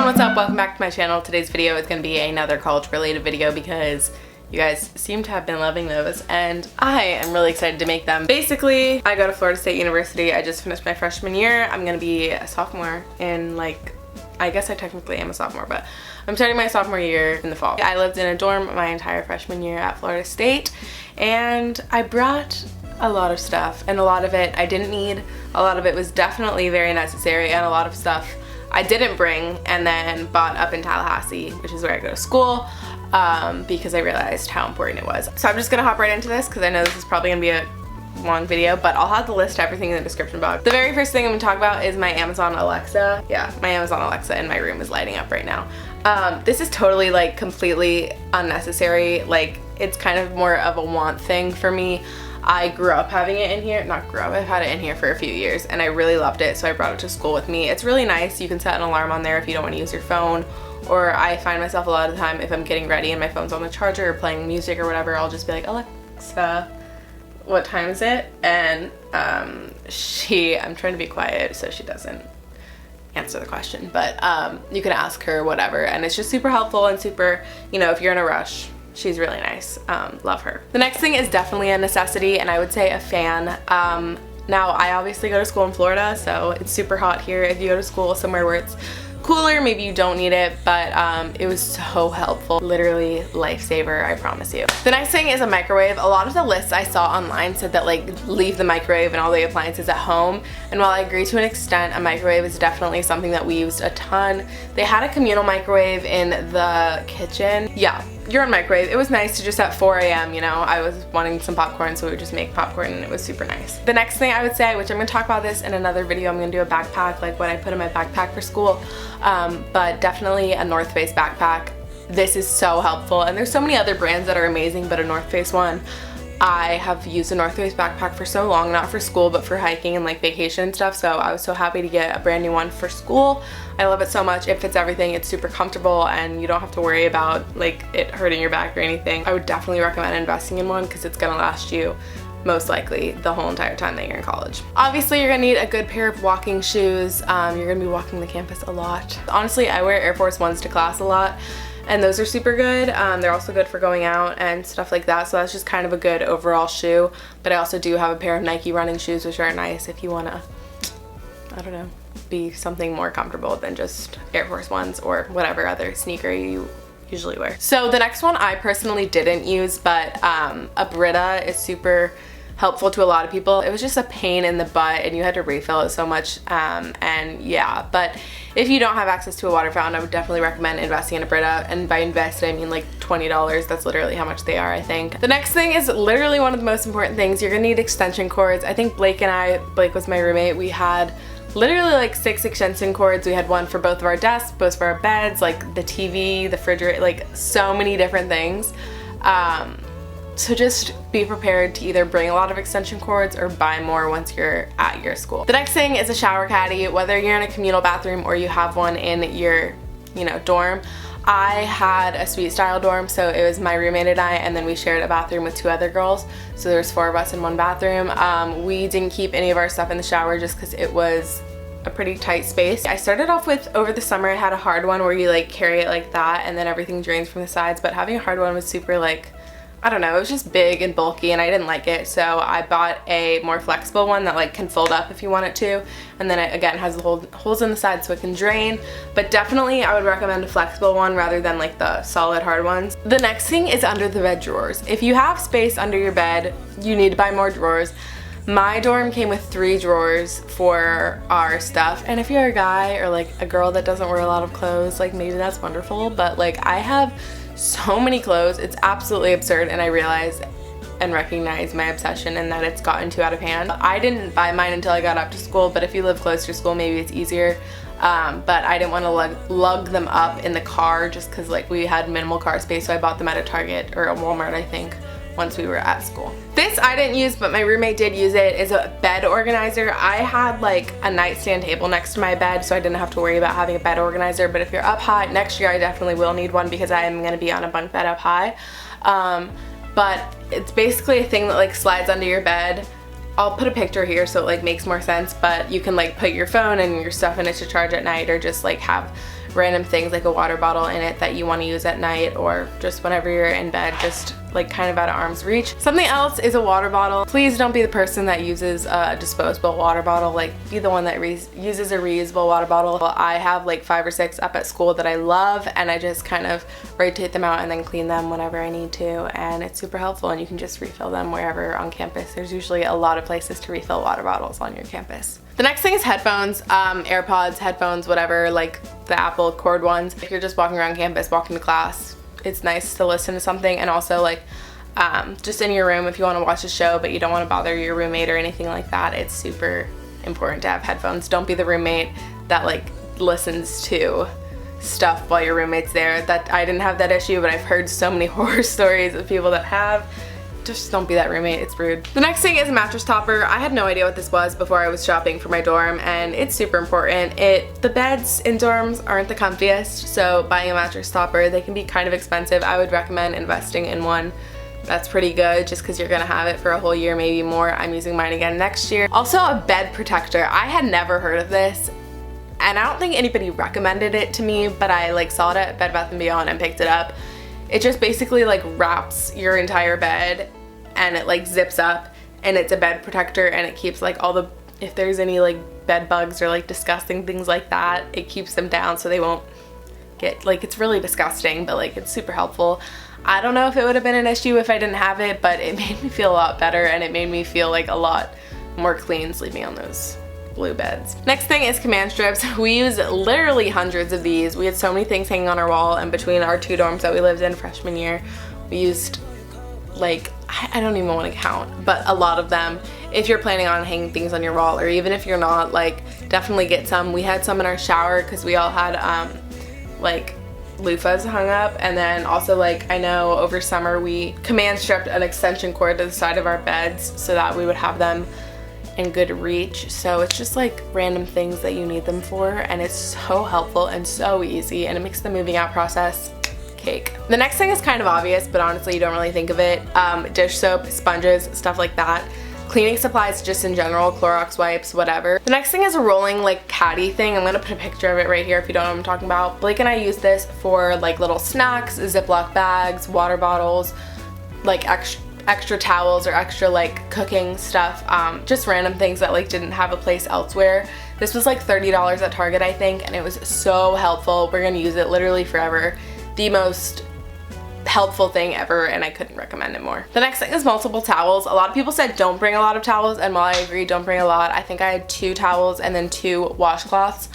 what's up? Welcome back to my channel. Today's video is going to be another college related video because you guys seem to have been loving those and I am really excited to make them. Basically, I go to Florida State University. I just finished my freshman year. I'm going to be a sophomore in I guess I technically am a sophomore, but I'm starting my sophomore year in the fall. I lived in a dorm my entire freshman year at Florida State and I brought a lot of stuff, and a lot of it I didn't need. A lot of it was definitely very necessary, and a lot of stuff I didn't bring and then bought up in Tallahassee, which is where I go to school, because I realized how important it was. So I'm just gonna hop right into this because I know this is probably gonna be a long video, but I'll have the list of everything in the description box. The very first thing I'm gonna talk about is my Amazon Alexa. Yeah, my Amazon Alexa in my room is lighting up right now. This is totally completely unnecessary. It's kind of more of a want thing for me. I grew up having it in here, not grew up, I've had it in here for a few years and I really loved it, so I brought it to school with me. It's really nice. You can set an alarm on there if you don't want to use your phone, or I find myself a lot of the time if I'm getting ready and my phone's on the charger or playing music or whatever, I'll just be like, Alexa, what time is it? And I'm trying to be quiet so she doesn't answer the question, but you can ask her whatever, and it's just super helpful and super, if you're in a rush, she's really nice. Love her. The next thing is definitely a necessity, and I would say a fan. Now, I obviously go to school in Florida, so it's super hot here. If you go to school somewhere where it's cooler, maybe you don't need it, but it was so helpful. Literally lifesaver, I promise you. The next thing is a microwave. A lot of the lists I saw online said that leave the microwave and all the appliances at home, and while I agree to an extent, a microwave is definitely something that we used a ton. They had a communal microwave in the kitchen. Yeah, your own microwave. It was nice to just at 4 a.m., I was wanting some popcorn, so we would just make popcorn and it was super nice. The next thing I would say, which I'm gonna talk about this in another video, I'm gonna do a backpack, what I put in my backpack for school, but definitely a North Face backpack. This is so helpful, and there's so many other brands that are amazing, but a North Face one, I have used a North Face backpack for so long, not for school, but for hiking and vacation and stuff, so I was so happy to get a brand new one for school. I love it so much. It fits everything. It's super comfortable and you don't have to worry about it hurting your back or anything. I would definitely recommend investing in one because it's gonna last you most likely the whole entire time that you're in college. Obviously, you're gonna need a good pair of walking shoes. You're gonna be walking the campus a lot. Honestly, I wear Air Force Ones to class a lot, and those are super good. They're also good for going out and stuff like that, so that's just kind of a good overall shoe. But I also do have a pair of Nike running shoes, which are nice if you wanna, I don't know, be something more comfortable than just Air Force Ones or whatever other sneaker you usually wear. So the next one I personally didn't use, but a Brita is super helpful to a lot of people. It was just a pain in the butt and you had to refill it so much, and yeah, but if you don't have access to a water fountain, I would definitely recommend investing in a Brita, and by invest I mean $20. That's literally how much they are, I think. The next thing is literally one of the most important things. You're gonna need extension cords. I think Blake was my roommate, we had literally 6 extension cords. We had one for both of our desks, both for our beds, the TV, the refrigerator, so many different things. So just be prepared to either bring a lot of extension cords or buy more once you're at your school. The next thing is a shower caddy. Whether you're in a communal bathroom or you have one in your, dorm. I had a suite style dorm, so it was my roommate and I, and then we shared a bathroom with 2 other girls. So there's 4 of us in one bathroom. We didn't keep any of our stuff in the shower just because it was a pretty tight space. I started off with, over the summer, I had a hard one where you carry it like that and then everything drains from the sides, but having a hard one was super I don't know, it was just big and bulky and I didn't like it, so I bought a more flexible one that can fold up if you want it to, and then it again has the holes in the side so it can drain. But definitely I would recommend a flexible one rather than the solid hard ones. The next thing is under the bed drawers. If you have space under your bed, you need to buy more drawers. My dorm came with 3 drawers for our stuff, and if you're a guy or a girl that doesn't wear a lot of clothes, maybe that's wonderful, but I have so many clothes, it's absolutely absurd, and I realize and recognize my obsession and that it's gotten too out of hand. I didn't buy mine until I got up to school, but if you live close to school, maybe it's easier. But I didn't want to lug them up in the car just because we had minimal car space, so I bought them at a Target or a Walmart, I think, once we were at school. This I didn't use, but my roommate did use it. Is a bed organizer. I had a nightstand table next to my bed, so I didn't have to worry about having a bed organizer, but if you're up high, next year I definitely will need one because I am gonna be on a bunk bed up high. But it's basically a thing that slides under your bed. I'll put a picture here so it makes more sense, but you can put your phone and your stuff in it to charge at night, or just have random things like a water bottle in it that you want to use at night or just whenever you're in bed, just like kind of out of arm's reach. Something else is a water bottle. Please don't be the person that uses a disposable water bottle. Like, be the one that uses a reusable water bottle. Well, I have like 5 or 6 up at school that I love, and I just kind of rotate them out and then clean them whenever I need to, and it's super helpful, and you can just refill them wherever on campus. There's usually a lot of places to refill water bottles on your campus. The next thing is headphones, AirPods, headphones, whatever, like the Apple cord ones. If you're just walking around campus, walking to class, it's nice to listen to something. And also like just in your room if you want to watch a show but you don't want to bother your roommate or anything like that, it's super important to have headphones. Don't be the roommate that like listens to stuff while your roommate's there. That I didn't have that issue, but I've heard so many horror stories of people that have. Just don't be that roommate, it's rude. The next thing is a mattress topper. I had no idea what this was before I was shopping for my dorm, and it's super important. The beds in dorms aren't the comfiest, so buying a mattress topper, they can be kind of expensive. I would recommend investing in one that's pretty good just because you're gonna have it for a whole year, maybe more. I'm using mine again next year. Also a bed protector. I had never heard of this, and I don't think anybody recommended it to me, but I like saw it at Bed Bath & Beyond and picked it up. It just basically like wraps your entire bed and it like zips up, and it's a bed protector, and it keeps like all the, if there's any like bed bugs or like disgusting things like that, it keeps them down so they won't get, like, it's really disgusting, but like it's super helpful. I don't know if it would have been an issue if I didn't have it, but it made me feel a lot better, and it made me feel like a lot more clean sleeping on those blue beds. Next thing is command strips. We use literally hundreds of these. We had so many things hanging on our wall, and between our 2 dorms that we lived in freshman year, we used like, I don't even want to count, but a lot of them. If you're planning on hanging things on your wall, or even if you're not, like, definitely get some. We had some in our shower because we all had like loofahs hung up, and then also like I know over summer we command stripped an extension cord to the side of our beds so that we would have them in good reach. So it's just like random things that you need them for, and it's so helpful and so easy, and it makes the moving out process cake. The next thing is kind of obvious, but honestly you don't really think of it. Dish soap, sponges, stuff like that. Cleaning supplies just in general, Clorox wipes, whatever. The next thing is a rolling like caddy thing. I'm gonna put a picture of it right here if you don't know what I'm talking about. Blake and I use this for like little snacks, Ziploc bags, water bottles, like extra towels or extra like cooking stuff, just random things that like didn't have a place elsewhere. This was like $30 at Target, I think, and it was so helpful. We're gonna use it literally forever. The most helpful thing ever, and I couldn't recommend it more. The next thing is multiple towels. A lot of people said don't bring a lot of towels, and while I agree, don't bring a lot, I think I had 2 towels and then 2 washcloths.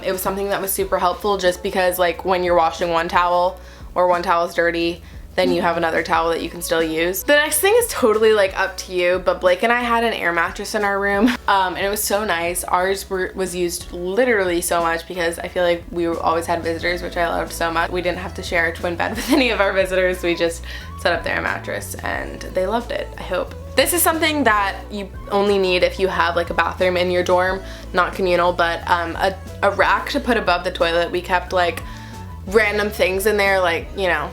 It was something that was super helpful just because like when you're washing one towel or one towel is dirty, then you have another towel that you can still use. The next thing is totally like up to you, but Blake and I had an air mattress in our room, and it was so nice. Ours was used literally so much because I feel like we always had visitors, which I loved so much. We didn't have to share a twin bed with any of our visitors. We just set up the air mattress and they loved it, I hope. This is something that you only need if you have like a bathroom in your dorm, not communal, but a rack to put above the toilet. We kept like random things in there, like, you know,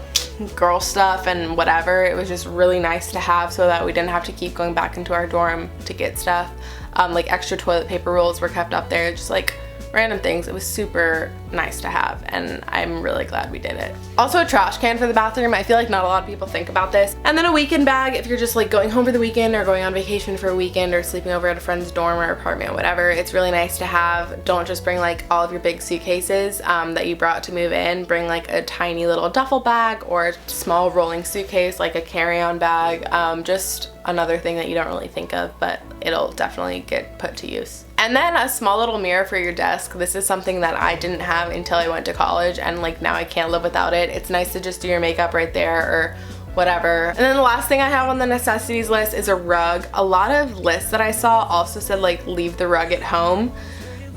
girl stuff and whatever. It was just really nice to have so that we didn't have to keep going back into our dorm to get stuff. Like extra toilet paper rolls were kept up there, just like random things. It was super nice to have, and I'm really glad we did it. Also a trash can for the bathroom. I feel like not a lot of people think about this. And then a weekend bag if you're just like going home for the weekend or going on vacation for a weekend or sleeping over at a friend's dorm or apartment, whatever. It's really nice to have. Don't just bring like all of your big suitcases that you brought to move in. Bring like a tiny little duffel bag or a small rolling suitcase, like a carry-on bag. Just another thing that you don't really think of, but it'll definitely get put to use. And then a small little mirror for your desk. This is something that I didn't have until I went to college, and like now I can't live without it. It's nice to just do your makeup right there or whatever. And then the last thing I have on the necessities list is a rug. A lot of lists that I saw also said like leave the rug at home,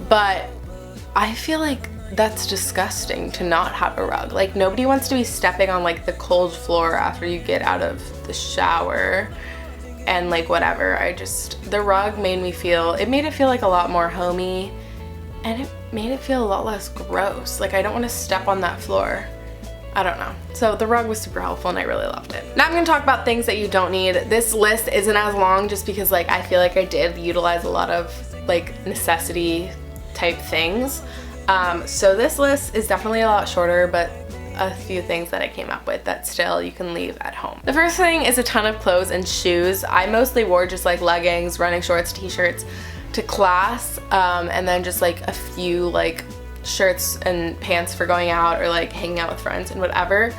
but I feel like that's disgusting to not have a rug. Like nobody wants to be stepping on like the cold floor after you get out of the shower and like whatever. The rug made it feel like a lot more homey, and it made it feel a lot less gross. Like I don't want to step on that floor. I don't know. So the rug was super helpful and I really loved it. Now I'm gonna talk about things that you don't need. This list isn't as long just because like I feel like I did utilize a lot of like necessity type things. So this list is definitely a lot shorter, but a few things that I came up with that still you can leave at home. The first thing is a ton of clothes and shoes. I mostly wore just like leggings, running shorts, t-shirts to class, and then just like a few like shirts and pants for going out or like hanging out with friends and whatever.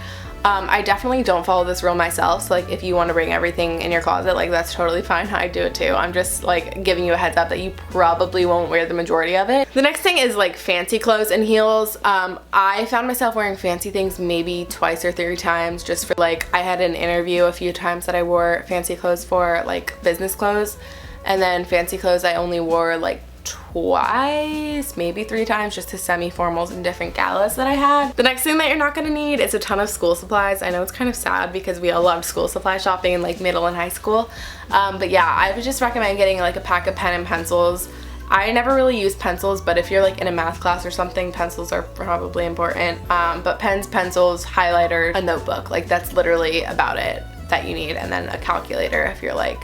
I definitely don't follow this rule myself, so like if you want to bring everything in your closet, like that's totally fine. I do it too. I'm just like giving you a heads up that you probably won't wear the majority of it. The next thing is like fancy clothes and heels. I found myself wearing fancy things maybe twice or 3 times just for like, I had an interview a few times that I wore fancy clothes for, like business clothes, and then fancy clothes I only wore like twice, maybe 3 times, just to semi-formals and different galas that I had. The next thing that you're not going to need is a ton of school supplies. I know it's kind of sad because we all loved school supply shopping in like middle and high school, but yeah, I would just recommend getting like a pack of pen and pencils. I never really use pencils, but if you're like in a math class or something, pencils are probably important. But pens, pencils, highlighter, a notebook, like that's literally about it that you need, and then a calculator if you're like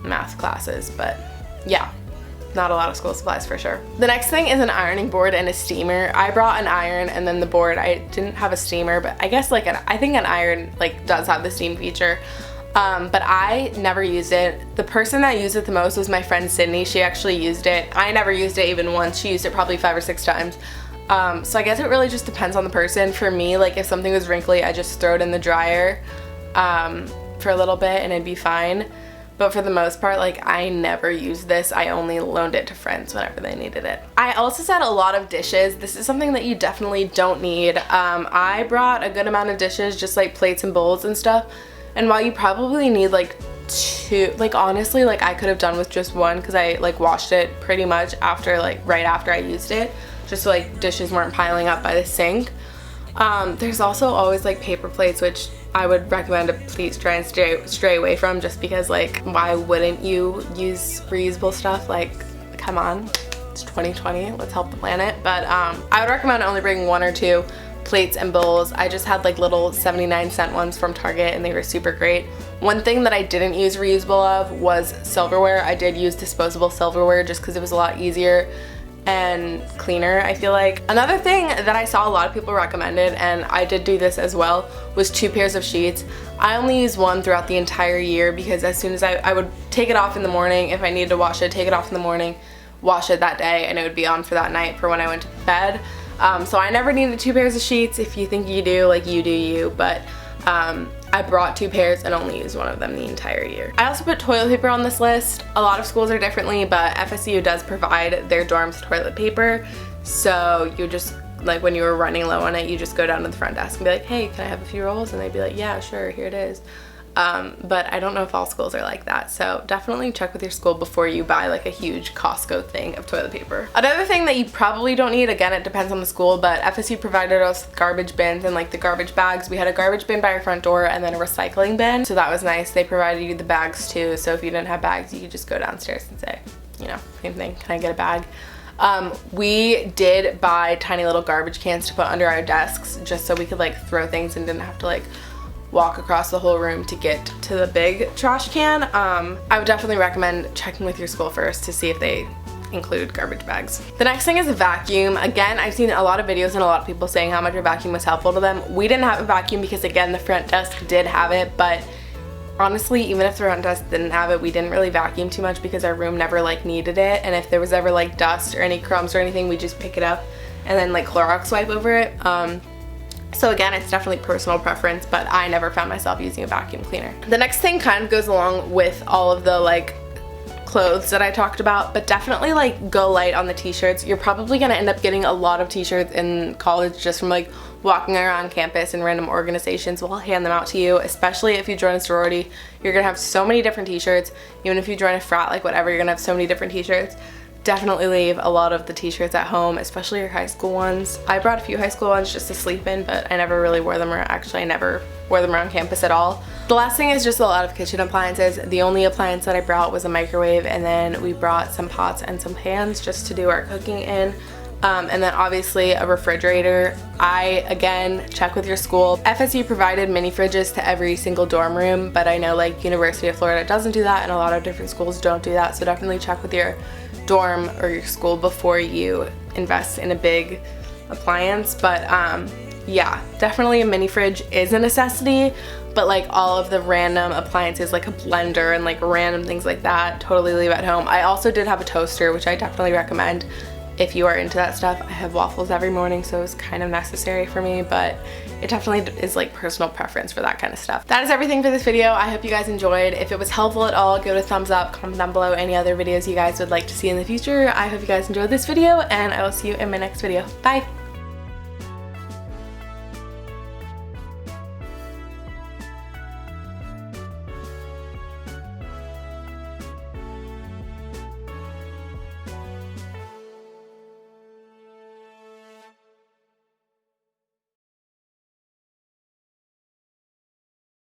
math classes. But yeah, not a lot of school supplies for sure. The next thing is an ironing board and a steamer. I brought an iron and then the board. I didn't have a steamer, but I guess like I think an iron like does have the steam feature. But I never used it. The person that used it the most was my friend Sydney. She actually used it. I never used it even once. She used it probably 5 or 6 times. So I guess it really just depends on the person. For me, like if something was wrinkly, I just throw it in the dryer for a little bit and it'd be fine. But for the most part, like I never used this. I only loaned it to friends whenever they needed it. I also said a lot of dishes. This is something that you definitely don't need. I brought a good amount of dishes, just like plates and bowls and stuff. And while you probably need like 2, like honestly, like I could have done with just 1 because I like washed it pretty much after, like right after I used it, just so like dishes weren't piling up by the sink. There's also always like paper plates, which I would recommend to please try and stray away from, just because like why wouldn't you use reusable stuff? Like come on, it's 2020, let's help the planet. But I would recommend only bringing 1 or 2 plates and bowls. I just had like little 79-cent ones from Target and they were super great. One thing that I didn't use reusable of was silverware. I did use disposable silverware just because it was a lot easier and cleaner, I feel like. Another thing that I saw a lot of people recommended, and I did do this as well, was 2 pairs of sheets. I only use 1 throughout the entire year because as soon as I would take it off in the morning, if I needed to wash it, take it off in the morning, wash it that day, and it would be on for that night for when I went to bed. So I never needed 2 pairs of sheets. If you think you do, like you do you, but I brought 2 pairs and only used 1 of them the entire year. I also put toilet paper on this list. A lot of schools are differently, but FSU does provide their dorms toilet paper. So you just, like when you were running low on it, you just go down to the front desk and be like, hey, can I have a few rolls? And they'd be like, yeah, sure, here it is. But I don't know if all schools are like that, so definitely check with your school before you buy like a huge Costco thing of toilet paper. Another thing that you probably don't need, again it depends on the school, but FSU provided us garbage bins and like the garbage bags. We had a garbage bin by our front door and then a recycling bin, so that was nice. They provided you the bags too, so if you didn't have bags you could just go downstairs and say, you know, same thing, can I get a bag? We did buy tiny little garbage cans to put under our desks just so we could like throw things and didn't have to like walk across the whole room to get to the big trash can. I would definitely recommend checking with your school first to see if they include garbage bags. The next thing is a vacuum. Again, I've seen a lot of videos and a lot of people saying how much a vacuum was helpful to them. We didn't have a vacuum because again the front desk did have it, but honestly even if the front desk didn't have it, we didn't really vacuum too much because our room never like needed it, and if there was ever like dust or any crumbs or anything, we just pick it up and then like Clorox wipe over it. So again, it's definitely personal preference, but I never found myself using a vacuum cleaner. The next thing kind of goes along with all of the like clothes that I talked about, but definitely like go light on the t-shirts. You're probably gonna end up getting a lot of t-shirts in college just from like walking around campus, and random organizations will hand them out to you, especially if you join a sorority. You're gonna have so many different t-shirts. Even if you join a frat, like whatever, you're gonna have so many different t-shirts. Definitely leave a lot of the t-shirts at home, especially your high school ones. I brought a few high school ones just to sleep in, but I never really wore them, or actually I never wore them around campus at all. The last thing is just a lot of kitchen appliances. The only appliance that I brought was a microwave, and then we brought some pots and some pans just to do our cooking in. And then obviously a refrigerator. Again, check with your school. FSU provided mini fridges to every single dorm room, but I know like University of Florida doesn't do that, and a lot of different schools don't do that, so definitely check with your dorm or your school before you invest in a big appliance, but yeah, definitely a mini fridge is a necessity, but like all of the random appliances like a blender and like random things like that, totally leave at home. I also did have a toaster, which I definitely recommend if you are into that stuff. I have waffles every morning, so it's kind of necessary for me, but it definitely is like personal preference for that kind of stuff. That is everything for this video. I hope you guys enjoyed. If it was helpful at all, give it a thumbs up, comment down below any other videos you guys would like to see in the future. I hope you guys enjoyed this video, and I will see you in my next video. Bye!